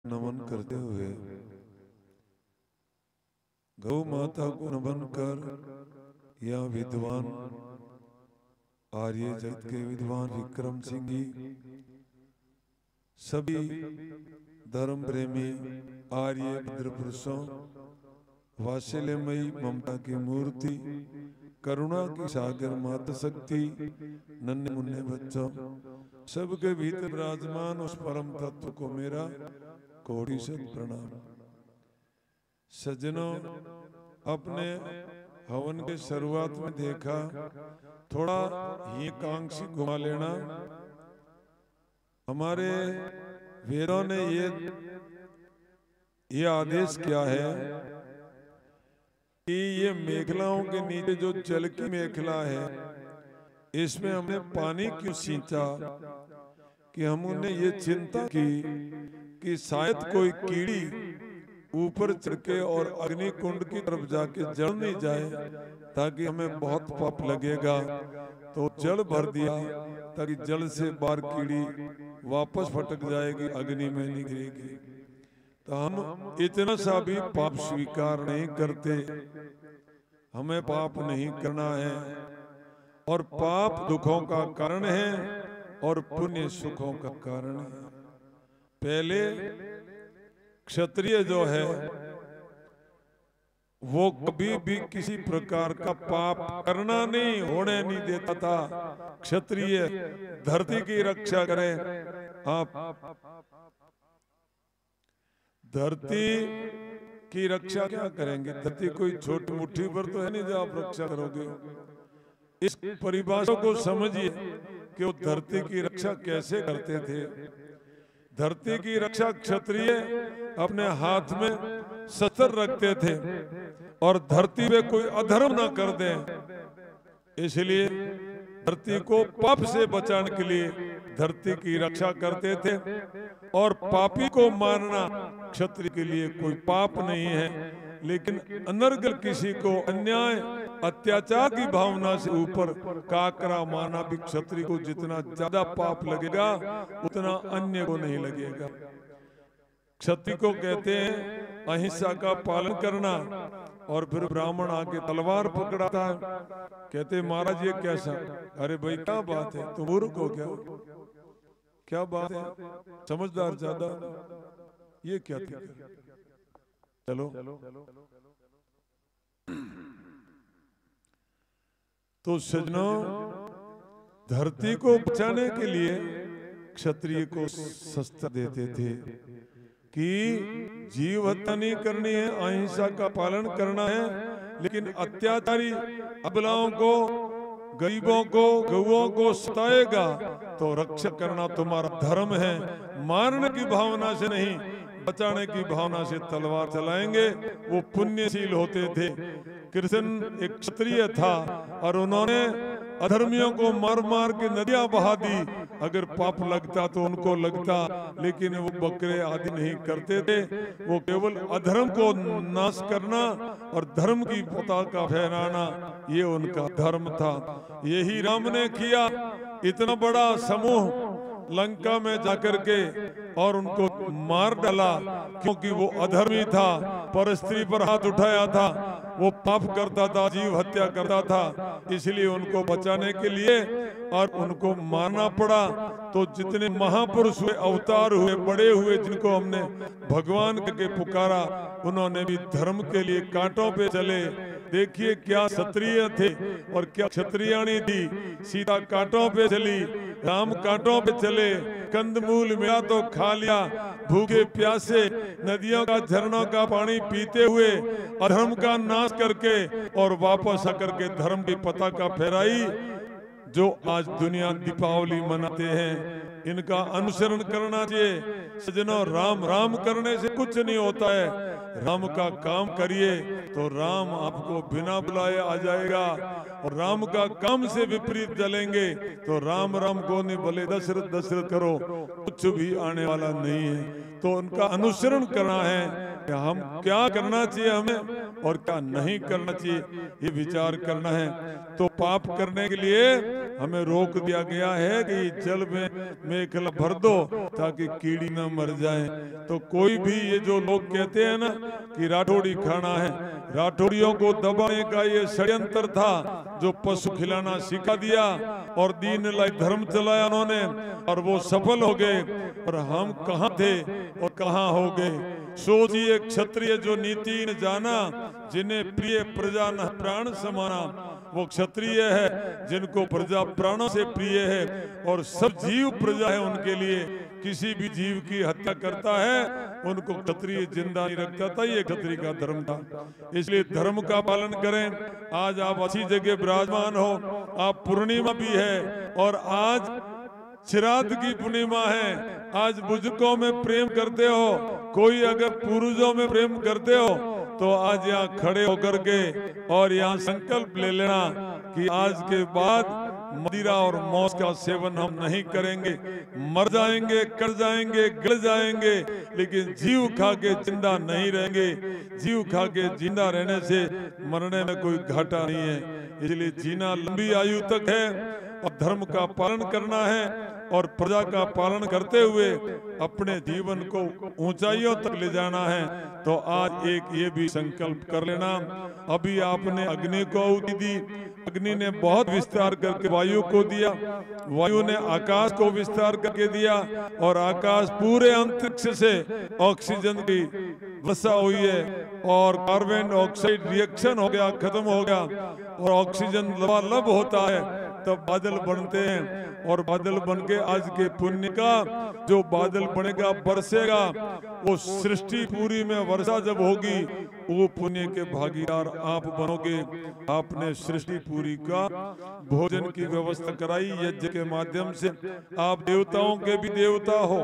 नमन करते हुए गौ माता को नमन कर या विद्वान आर्य जगत के विद्वान विक्रम सिंह जी, सभी धर्म प्रेमी आर्य भद्र पुरुषों, वात्सल्यमयी ममता की मूर्ति, करुणा की सागर माता शक्ति, नन्हे मुन्ने बच्चों, सबके भीतर विराजमान उस परम तत्व को मेरा कोटि से प्रणाम। सज्जनों, अपने हवन के शुरुआत में देखा, थोड़ा ही कांक्षी घुमा लेना। हमारे वेदों ने ये आदेश किया है कि ये मेखलाओं के नीचे जो जल की मेखला है, इसमें हमने पानी क्यों सींचा कि हमने ये चिंता की कि शायद कोई कीड़ी ऊपर चढ़ के और अग्नि कुंड की तरफ जाके जल नहीं जाए, ताकि हमें बहुत पाप लगेगा। तो जल भर दिया ताकि जल से बाहर कीड़ी वापस फटक जाएगी, अग्नि में नहीं गिरेगी। तो हम इतना सा भी पाप स्वीकार नहीं करते। हमें पाप नहीं करना है, और पाप दुखों का कारण है और पुण्य सुखों का कारण है। पहले क्षत्रिय जो है वो कभी भी किसी प्रकार का पाप करना नहीं, होने नहीं देता था। क्षत्रिय धरती की रक्षा करें। आप धरती की रक्षा क्या करेंगे? धरती कोई छोटी मुट्ठी पर तो है नहीं जो आप रक्षा करोगे। इस परिभाषा को समझिए कि वो धरती की रक्षा कैसे करते थे। धरती की रक्षा क्षत्रिय अपने हाथ में शस्त्र रखते थे और धरती पे कोई अधर्म ना कर दे, इसलिए धरती को पाप से बचाने के लिए धरती की रक्षा करते थे। और पापी को मारना क्षत्रिय के लिए कोई पाप नहीं है, लेकिन अनर्गल किसी को अन्याय अत्याचार की भावना से ऊपर काकरा मारना भी क्षत्रिय को जितना ज्यादा पाप लगेगा, उतना अन्य को नहीं लगेगा। क्षत्रिय को कहते हैं अहिंसा का पालन करना। और फिर ब्राह्मण आके तलवार पकड़ाता है, कहते महाराज ये कैसा? अरे भाई क्या बात है, तुम मूर्ख हो क्या बात है, समझदार ज्यादा, ये क्या थी? चलो तो सज्जनों, धरती को बचाने के लिए क्षत्रिय को शस्त्र देते थे कि जीव हत्या नहीं करनी है, अहिंसा का पालन करना है, लेकिन अत्याचारी अबलाओं को, गरीबों को, गौओं को सताएगा तो रक्षा करना तुम्हारा धर्म है। मारने की भावना से नहीं, बचाने की भावना से तलवार चलाएंगे। वो पुण्यशील होते थे। कृष्ण एक क्षत्रिय था और उन्होंने अधर्मियों को मार मार के नदियां बहा दी। अगर पाप लगता तो उनको लगता, लेकिन वो बकरे आदि नहीं करते थे। वो केवल अधर्म को नाश करना और धर्म की पताका फहराना, ये उनका धर्म था। यही राम ने किया। इतना बड़ा समूह लंका में जाकर के और उनको मार डाला, क्योंकि वो अधर्मी था, पर स्त्री पर हाथ उठाया था, वो पाप करता था, जीव हत्या करता था। इसलिए उनको बचाने के लिए और उनको मारना पड़ा। तो जितने महापुरुष हुए, अवतार हुए, बड़े हुए, जिनको हमने भगवान के पुकारा, उन्होंने भी धर्म के लिए कांटों पे चले। देखिए क्या क्षत्रिय थे और क्या क्षत्रियाणी थी। सीता कांटों पे चली, राम कांटों पे चले। कंदमूल मिला तो खा लिया, भूखे प्यासे नदियों का, झरनों का पानी पीते हुए अधर्म का नाश करके और वापस आकर के धर्म की पताका फहराई। जो आज दुनिया दीपावली मनाते हैं, इनका अनुसरण करना चाहिए। सज्जनों, राम राम करने से कुछ नहीं होता है। राम का काम करिए तो राम आपको बिना बुलाए आ जाएगा, और राम का काम से विपरीत चलेंगे तो राम राम को नहीं बोले दशरथ दशरथ करो, कुछ भी आने वाला नहीं है। तो उनका अनुसरण करना है। कि हम क्या करना चाहिए हमें और क्या नहीं करना चाहिए, ये विचार करना है। तो पाप करने के लिए हमें रोक दिया गया है कि जल में मेखला भर दो ताकि कीड़ी न मर जाए। तो कोई भी ये जो लोग कहते हैं ना कि राठौड़ी खाना है, राठौड़ियों को दबाने का ये षड्यंत्र था जो पशु खिलाना सिखा दिया और दीन लाई धर्म चलाया उन्होंने और वो सफल हो गए। और हम कहाँ थे और कहाँ हो गए। सोचिए, क्षत्रिय जो नीति न जाना, जिन्हें प्रिय प्रजा न प्राण समाना, वो क्षत्रिय है जिनको प्रजा प्राणों से प्रिय है और सब जीव प्रजा है उनके लिए। किसी भी जीव की हत्या करता है उनको क्षत्रिय जिंदा नहीं रखता था, ये क्षत्रिय का धर्म था। इसलिए धर्म का पालन करें। आज आप अच्छी जगह विराजमान हो, आप पूर्णिमा भी है और आज श्राद्ध की पूर्णिमा है। आज बुजुर्गों में प्रेम करते हो, कोई अगर पूर्वजों में प्रेम करते हो तो आज यहाँ खड़े होकर के और यहाँ संकल्प ले लेना कि आज के बाद मदिरा और मौत का सेवन हम नहीं करेंगे। मर जाएंगे, कर जाएंगे, गिर जाएंगे, लेकिन जीव खा के जिंदा नहीं रहेंगे। जीव खा के जिंदा रहने से मरने में कोई घाटा नहीं है। इसलिए जीना लंबी आयु तक है और धर्म का पालन करना है और प्रजा का पालन करते हुए अपने जीवन को ऊंचाइयों तक ले जाना है। तो आज एक ये भी संकल्प कर लेना। अभी आपने अग्नि को आहुति दी, अग्नि ने बहुत विस्तार करके वायु को दिया, वायु ने आकाश को विस्तार करके दिया और आकाश पूरे अंतरिक्ष से ऑक्सीजन की वर्षा हुई है और कार्बन डाइऑक्साइड रिएक्शन हो गया, खत्म हो गया और ऑक्सीजन लबालब होता है, तब बादल बनते हैं। और बादल बन के आज के पुण्य का जो बादल बनेगा, बरसेगा, वो सृष्टि पूरी में वर्षा जब होगी वो पुण्य के भागीदार आप बनोगे। आपने सृष्टि पूरी का भोजन की व्यवस्था कराई यज्ञ के माध्यम से। आप देवताओं के भी देवता हो।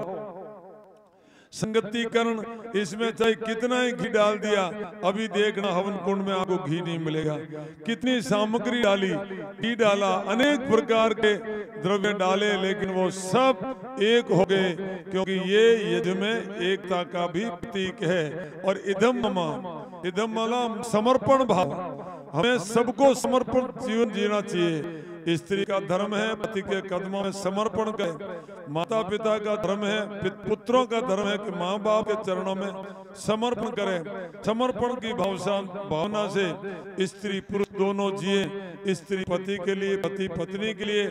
संगतिकरण, इसमें चाहे कितना ही घी डाल दिया, अभी देखना हवन कुंड में आपको घी नहीं मिलेगा। कितनी सामग्री डाली, घी डाला, अनेक प्रकार के द्रव्य डाले, लेकिन वो सब एक हो गए, क्योंकि ये यज्ञ में एकता का भी प्रतीक है। और इदम समर्पण भाव, हमें सबको समर्पण जीवन जीना चाहिए। स्त्री का धर्म है पति के कदमों में समर्पण करें, माता पिता का धर्म है, पुत्रों का धर्म है कि माँ बाप के चरणों में समर्पण करें। समर्पण की भावना से स्त्री पुरुष दोनों जिए। स्त्री पति के लिए, पति पत्नी के लिए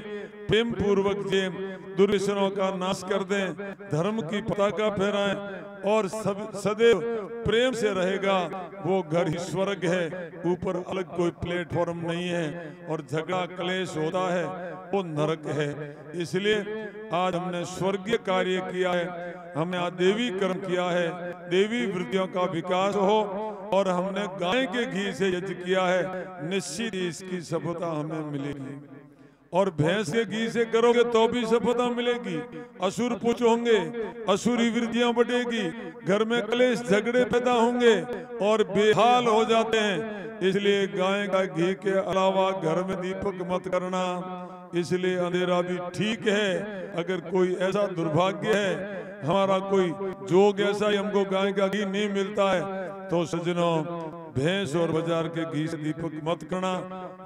प्रेम पूर्वक जिए, दुर्व्यसनों का नाश कर दें, धर्म की पताका फहराएं और सदैव प्रेम से रहेगा। वो घर ही स्वर्ग है, ऊपर अलग कोई प्लेटफॉर्म नहीं है और झगड़ा क्लेश होता है वो नरक है। इसलिए आज हमने स्वर्गीय कार्य किया है, हमने आज देवी कर्म किया है, देवी वृत्तियों का विकास हो और हमने गाय के घी से यज्ञ किया है। निश्चित इसकी सफलता हमें मिलेगी और भैंस के घी से करोगे तो भी सफलता मिलेगी। असुर पुच होंगे, असुरी वृत्तियां बढ़ेगी, घर में क्लेश झगड़े पैदा होंगे और बेहाल हो जाते हैं। इसलिए गाय का घी के अलावा घर में दीपक मत करना। इसलिए अंधेरा भी ठीक है। अगर कोई ऐसा दुर्भाग्य है, हमारा कोई जोग ऐसा ही हमको गाय का घी नहीं मिलता है, तो सज्जनों भैंस और बाजार के घी से दीपक मत करना,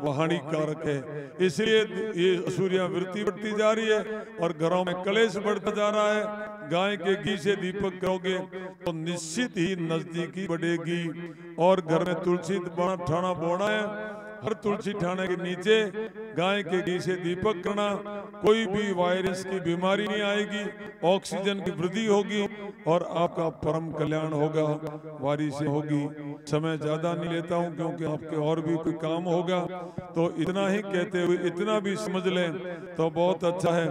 वो हानिकारक है। इसलिए ये असुरिया वृत्ति बढ़ती जा रही है और घरों में कलेश बढ़ता जा रहा है। गाय के घी से दीपक करोगे तो निश्चित ही नजदीकी बढ़ेगी। और घर में तुलसी ठाना बोना है, हर तुलसी ठाने के नीचे गाय के घी से दीपक करना, कोई भी वायरस की बीमारी नहीं आएगी, ऑक्सीजन की वृद्धि होगी और आपका परम कल्याण होगा, वारी से होगी। समय ज्यादा नहीं लेता हूं क्योंकि आपके और भी कोई काम होगा, तो इतना ही कहते हुए इतना भी समझ लें तो बहुत अच्छा है।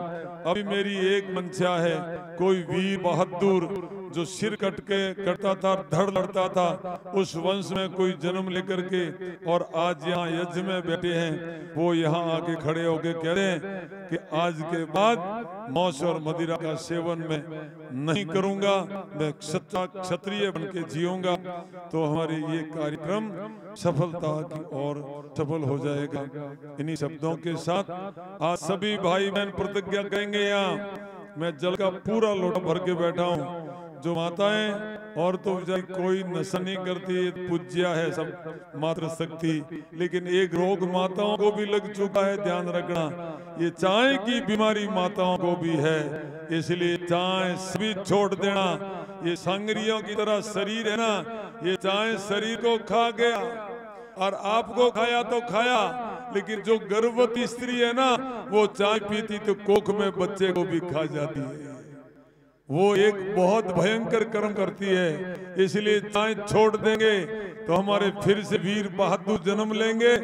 अभी मेरी एक मंशा है, कोई वीर बहादुर जो सिर कटता था, धड़ लड़ता था, उस वंश में कोई जन्म लेकर के और आज यहाँ यज्ञ में बैठे हैं, वो यहाँ आके खड़े होके कह रहे हैं कि आज के बाद मौस और मदिरा का सेवन में नहीं करूंगा, मैं सच्चा क्षत्रिय बन के जीऊंगा। तो हमारी ये कार्यक्रम सफलता की ओर सफल हो जाएगा। इन्हीं शब्दों के साथ आज सभी भाई बहन प्रतिज्ञा करेंगे। यहाँ मैं जल का पूरा लोटा भर के बैठा हूँ जो माताएं और तो बेचारी कोई नशा नहीं करती, पूज्या है सब मातृ शक्ति, लेकिन एक रोग माताओं को भी लग चुका है, ध्यान रखना, ये चाय की बीमारी माताओं को भी है, इसलिए चाय सभी छोड़ देना। ये सांगरियों की तरह शरीर है ना, ये चाय शरीर को खा गया और आपको खाया तो खाया, लेकिन जो गर्भवती स्त्री है ना, वो चाय पीती तो कोख में बच्चे को भी खा जाती है। वो एक बहुत भयंकर कर्म करती है, इसलिए चाय छोड़ देंगे तो हमारे फिर से वीर बहादुर जन्म लेंगे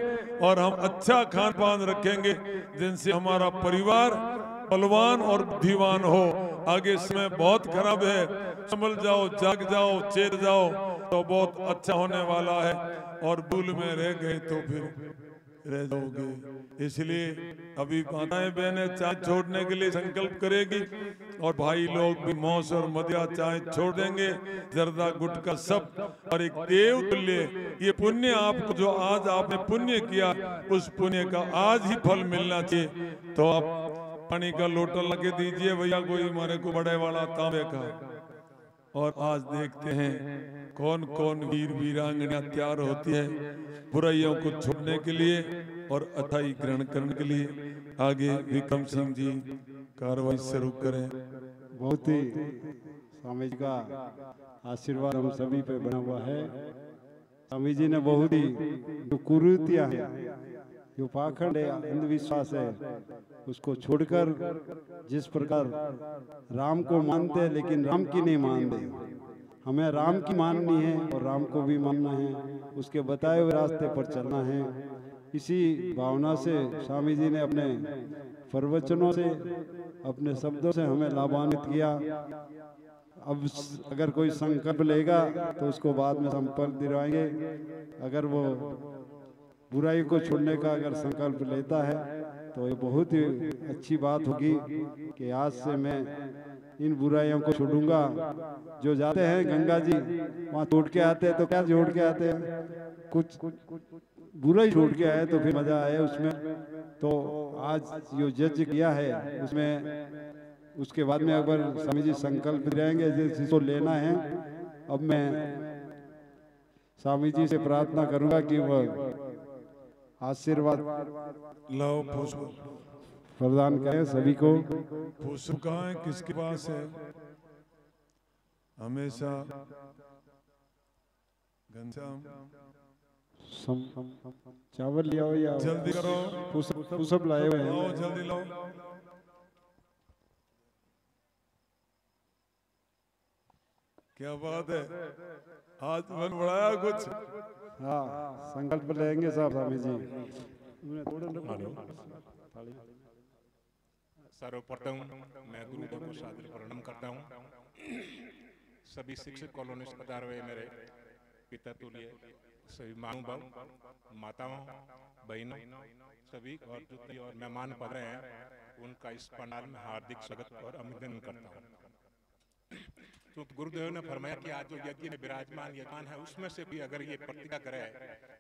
और हम अच्छा खान पान रखेंगे, जिनसे हमारा परिवार बलवान और बुद्धिमान हो। आगे समय बहुत खराब है, संभल जाओ, जाग जाओ, चेत जाओ तो बहुत अच्छा होने वाला है, और भूल में रह गए तो फिर रह जाओगे। इसलिए अभी माताएं बहनें चाय छोड़ने के लिए संकल्प करेगी, और भाई लोग भी मौस और मदिरा चाय छोड़ देंगे, जर्दा गुटखा सब, और एक देव तुल्य ये पुण्य आपको जो आज आपने पुण्य किया, उस पुण्य का आज ही फल मिलना चाहिए। तो आप पानी का लोटा लगे दीजिए भैया, कोई हमारे को बड़े वाला तांबे का। और आज देखते हैं कौन कौन वीर वीरांगना तैयार होती है बुराइयों को छोड़ने के लिए और अच्छाई ग्रहण करने के लिए। आगे विक्रम सिंह जी कार्रवाई शुरू करें। बहुत ही स्वामी जी का आशीर्वाद हम सभी पे बना हुआ है। स्वामी जी ने बहुत ही जो कुरीतियां हैं, जो पाखंड है, अंधविश्वास है, उसको छोड़कर जिस प्रकार राम को मानते हैं लेकिन राम की नहीं मानते, हमें राम की माननी है और राम को भी मानना है, उसके बताए हुए रास्ते पर चलना है। इसी भावना से स्वामी जी ने अपने प्रवचनों से, अपने शब्दों से हमें लाभान्वित किया। अब अगर कोई संकल्प लेगा तो उसको बाद में संकल्प दिलवाएंगे। अगर वो बुराई को छोड़ने का अगर संकल्प लेता है तो ये बहुत ही अच्छी बात होगी कि आज से मैं इन बुराइयों को छोड़ूंगा। जो जाते हैं गंगा जी वहाँ छोड़ के आते हैं, तो क्या छोड़ के आते हैं, कुछ बुराई छोड़ के आए तो फिर मजा आए उसमें। तो आज जो जज किया है उसमें, उसके बाद में अगर स्वामी जी संकल्प रहेंगे जिसको लेना है, अब मैं स्वामी जी से प्रार्थना करूंगा कि वह आशीर्वाद लाओ पुष्प प्रदान करें सभी को। पुष्प कहाँ है, किसके पास है? हमेशा घनश्याम चावल लिया हो या जल्दी करो, पुष्प लाए हुए हैं, जल्दी लाओ। क्या बात है, आज मन बढ़ाया कुछ। हाँ, संकल्प लेंगे साहब स्वामी जी। सर्वप्रथम मैं गुरुदेव को सादर प्रणाम करता हूँ। सभी शिक्षक कॉलोनी से पधारे हुए मेरे पिता तुल्य सभी महानुभाव, माताओं, बहनों, सभी और मेहमान पधारे हैं, उनका इस पंडाल में हार्दिक स्वागत और अभिनंदन करता हूँ। तो गुरुदेव ने फरमाया कि आज जो यज्ञ में विराजमान यजमान है, उसमें से भी अगर ये प्रतिज्ञा करे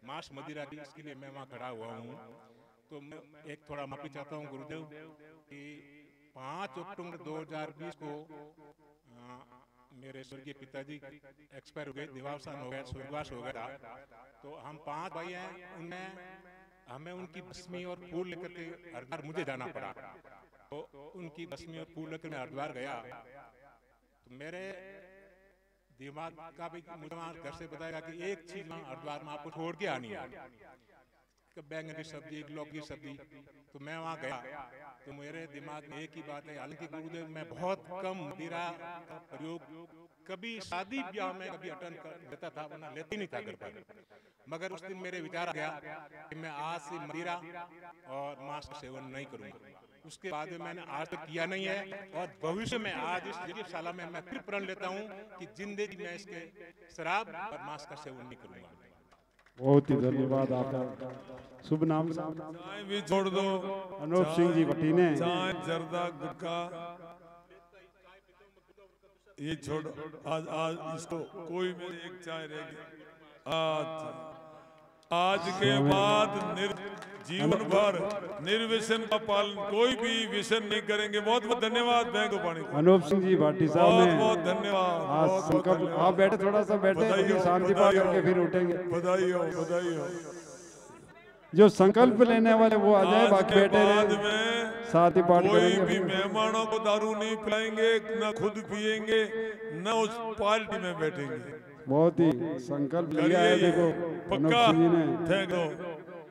मांस मदिरा की, इसके लिए मैं वहाँ खड़ा हुआ हूँ। तो मैं एक थोड़ा माफी चाहता हूँ गुरुदेव कि 5 अक्टूबर 2020 को मेरे स्वर्गीय पिताजी एक्सपायर हो गए, देहावसान हो गया, स्वर्गवास हो गया। तो हम 5 भाई हैं, उनमें हमें उनकी भस्मी और फूल लेकर के हरिद्वार मुझे जाना पड़ा। तो उनकी भस्मी और फूल लेकर मैं हरिद्वार गया, तो मेरे दिमाग का भी मुझे वहाँ घर से बताया कि एक चीज वहाँ हरिद्वार में आपको छोड़ के आनी है, बैंगन की सब्जी, लौकी की सब्जी। तो मैं वहाँ गया तो मेरे दिमाग में एक ही बात है, हालांकि गुरुदेव मैं बहुत कम मदिरा का प्रयोग कभी शादी ब्याह में कभी अटेंड कर लेता था, वरना लेते ही नहीं था घर पर। मगर उस दिन मेरे विचार आ गया कि मैं आज से मदिरा और मांस का सेवन नहीं करूंगा। उसके बाद में मैंने आज तक किया नहीं है, और भविष्य में आज इस यज्ञशाला में मैं फिर प्रण लेता हूँ कि जिंदगी में इसके शराब और मांस का सेवन नहीं करूंगा। बहुत ही धन्यवाद आपका। शुभ नाम चाय भी छोड़ दो, अनूप सिंह जी भट्टी ने चाय जर्दा गुटखा ये छोड़। आज इसको कोई में एक चाय रहेगी। आज के बाद जीवन भर निर्व्यसन का पालन, कोई भी व्यसन नहीं करेंगे। बहुत बहुत धन्यवाद बैंक को पानी। अनूप सिंह जी भाटी साहब बहुत ने बहुत धन्यवाद। आज संकल्प, आप बैठे थोड़ा सा बैठे, शांति पाठ करके फिर उठेंगे। बधाई हो, बधाई हो। जो संकल्प लेने वाले वो आ जाए, बाकी बैठे बाद रहे, में साथ ही पाठ कोई करेंगे। भी मेहमानों को दारू नहीं पिलाएंगे, न खुद पिएंगे, न उस पार्टी में बैठेंगे। बहुत ही संकल्प लिया है, देखो अनूप पक्का। सिंह जी ने। थैंक यू,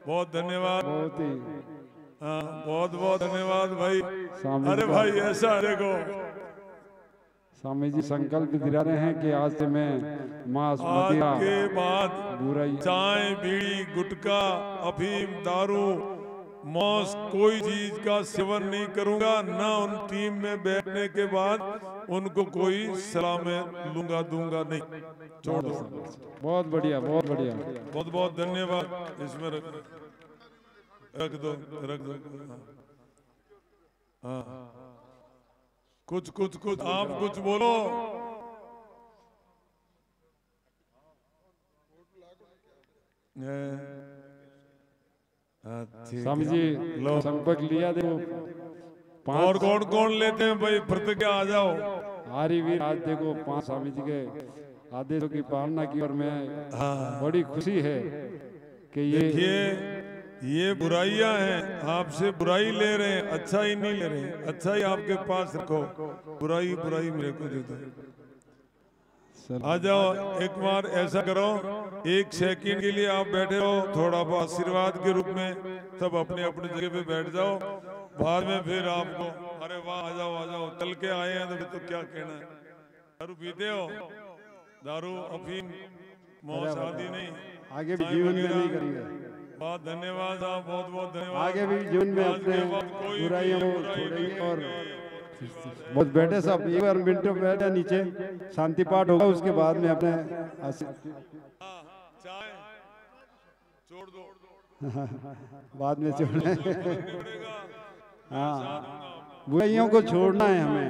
बहुत धन्यवाद। बहुत ही हाँ, बहुत बहुत धन्यवाद भाई। स्वामी अरे जी का- भाई ऐसा देखो, स्वामी जी संकल्प दिला रहे हैं कि आज से मैं मांस आज मदिरा के बाद बुराई चाय, बीड़ी, गुटखा, अफीम, दारू, मौस, कोई चीज का सेवन नहीं करूंगा। न उन टीम में बैठने के बाद उनको कोई सलाह में दूंगा नहीं। छोड़ दो। बहुत बढ़िया, बहुत बढ़िया। बहुत बहुत धन्यवाद। इसमें रख दो, रख दो। हाँ, कुछ आप कुछ बोलो। स्वामी जी लो। संपर्क लिया, देखो और 5 कौन लेते हैं भाई? प्रतिज्ञा आ जाओ। आर्यवीर आज देखो 5 स्वामी जी के आदेशों की पालना की, और मैं बड़ी खुशी है कि ये बुराइयां हैं, आपसे बुराई ले रहे हैं, अच्छा ही नहीं ले रहे। अच्छा ही आपके पास रखो, बुराई मेरे को दे दो। आ जाओ, एक बार ऐसा करो, 1 सेकंड के लिए आप बैठे हो, थोड़ा बहुत आशीर्वाद के रूप में सब अपने अपने जगह पे बैठ जाओ। बाद में फिर आपको, अरे वाह, आ जाओ, चल के आए हैं तो क्या कहना है। दारू पीते हो? दारू, अफीम, मौत आदि नहीं, आगे भी जीवन में नहीं करेंगे। बहुत धन्यवाद साहब, बहुत बहुत धन्यवाद। आगे भी जीवन में अपने बुराइयों को छोड़ेंगे। और बहुत बैठे सब, एक बार मिनटों बैठे नीचे, शांति पाठ होगा, उसके बाद में अपने चाय छोड़ दो, बाद में छोड़ना है। हाँ, बुराइयों को छोड़ना है हमें,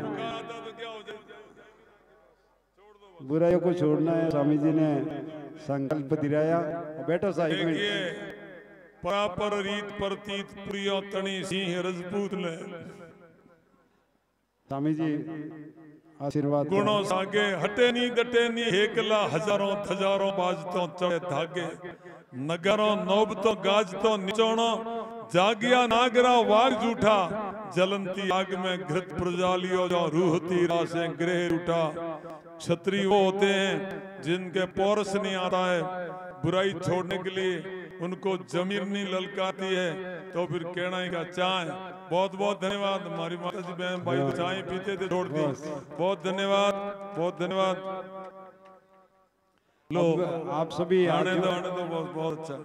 बुराइयों को छोड़ना है। स्वामी जी ने संकल्प दिलाया। बैठो साहिब में। परापर रीत परतीत प्रिय तणी सिंह रजपूत ले स्वामी जी आशीर्वाद। गुणों सागे हटे नी डटे नी, हेकला हजारों थजारों बाजतों चढ़े धागे, नगरों नौबतों गाजतों निचोणों, जागिया नागरा वार जूठा, जलंती आग में घृत प्रजालियो जो रूहती रासे ग्रह उठा। क्षत्रिय वो होते हैं जिनके पौरस नहीं आता है बुराई छोड़ने के लिए, उनको जमीर नहीं ललकाती है, तो फिर कहना ही का चाय। बहुत बहुत धन्यवाद। हमारी माता जी बहन भाई तो चाय पीते थे, छोड़ दी। बहुत धन्यवाद, बहुत धन्यवाद। लो, आप सभी आने दो, बहुत बहुत अच्छा,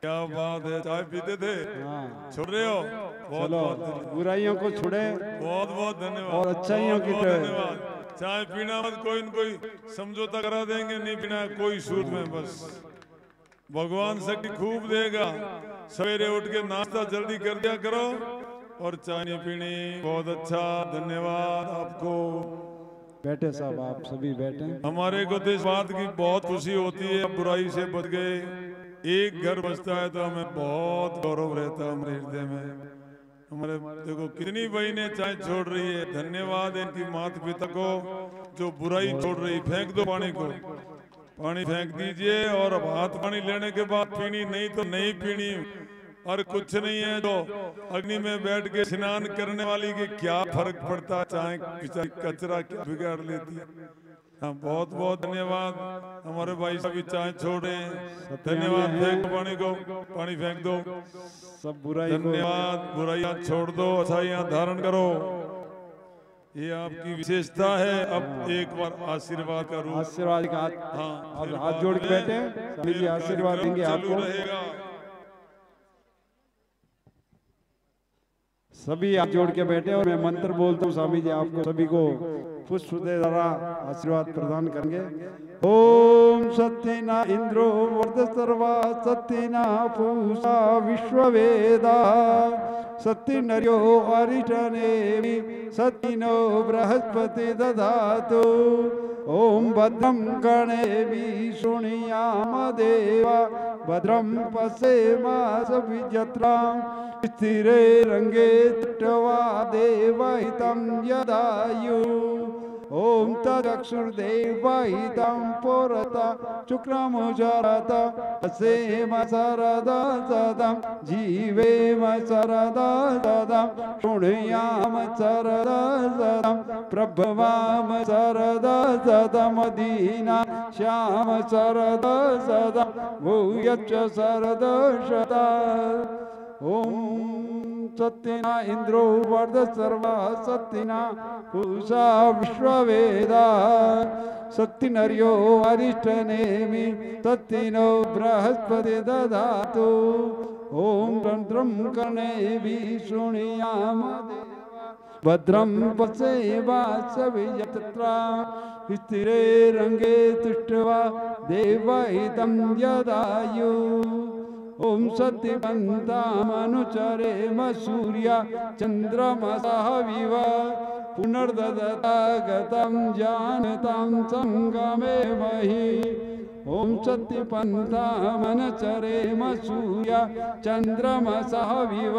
क्या बात है। चाय पीते थे, छोड़ रहे हो? बहुत बहुत बुराइयों को छोड़े, बहुत बहुत धन्यवाद। और अच्छाइयों की बहुत तरफ। धन्यवाद। चाय पीना मत, कोई न कोई समझौता करा देंगे, नहीं पीना कोई सूद में, बस भगवान शक्ति खूब देगा। सवेरे उठ के नाश्ता जल्दी कर दिया करो, और चाय नहीं पीनी। बहुत अच्छा, धन्यवाद आपको। बैठे साहब, आप सभी बैठे। हमारे को तो इस बात की बहुत खुशी होती है, बुराई से बच गए। एक घर बचता है तो हमें बहुत गौरव रहता है हमारे हृदय में। हमारे देखो कितनी बहनें चाय छोड़ रही है। धन्यवाद इनकी माता पिता को जो बुराई छोड़ रही। फेंक दो पानी को, पानी फेंक दीजिए, और अब हाथ पानी लेने के बाद पीनी, नहीं तो नहीं पीनी। और कुछ नहीं है, तो अग्नि में बैठ के स्नान करने वाली के क्या फर्क पड़ता है, चाहे बेचारी कचरा क्या बिगाड़ लेती है। हाँ, बहुत बहुत धन्यवाद। हमारे भाई सभी चाय छोड़ रहे हैं, धन्यवाद। फेंक पानी को, पानी फेंक दो। सब बुराई को, धन्यवाद। बुराइयां छोड़ दो, अच्छाइयां धारण करो, ये आपकी विशेषता है। अब एक बार आशीर्वाद का रूप, आशीर्वाद का हाथ, हाँ, अब हाथ जोड़ के बैठे। स्वामी जी आशीर्वाद देंगे आपको। सभी हाथ जोड़ के बैठे, और मैं मंत्र बोलता हूँ। स्वामी जी आपको सभी को पुष्प दे द्वारा आशीर्वाद प्रदान करेंगे। ओम सत्यना इंद्रो वर्ध सर्वा, सत्यना पूषा विश्ववेदा, सत्य नर्यो अरिष्टनेमि, सत्यनो बृहस्पति दधातु। ओम भद्रं कर्णेभिः शृणुयाम देवा, भद्रम पश्येमासविजत्रा स्थिरे रंगे तट्वा देवहितं यदायु ओम तदक्षुर्देवहितं पुरता शुक्रमुजरत असेम सरदा सदं जीवेम सरदा सदं शृणुयाम सरदा सदं प्रभवाम सरदा सदमदीना श्याम सरदा सदं भूयच्च सरदा सदा ओम सत्यना इंद्रो वर्ध सर्वा सत्यना पूषा विश्ववेदा सत्यनर्यो अरिष्टनेमि तत्तिनो बृहस्पति दधातु ओम तंत्रम कर्णेभि शृणुयाम भद्रम पश्येमासविजत्रा स्थिरे रंगे तिष्ठ्वा देवहितं यदायु ओम सत्यपन्थामनुचरेम सूर्या चंद्रमसः विव पुनर्ददता गतं जानतां संगमे महि ओम सत्यपन्थामनुचरेम सूर्या चंद्रमसः विव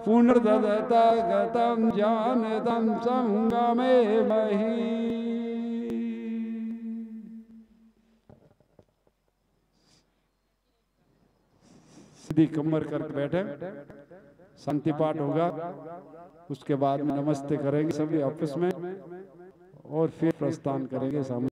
पुनर्ददता गतं जानतां संगमे महि। सीधी कमर करके बैठे, शांति पाठ होगा, उसके बाद में नमस्ते करेंगे सभी आपस में और फिर प्रस्थान करेंगे।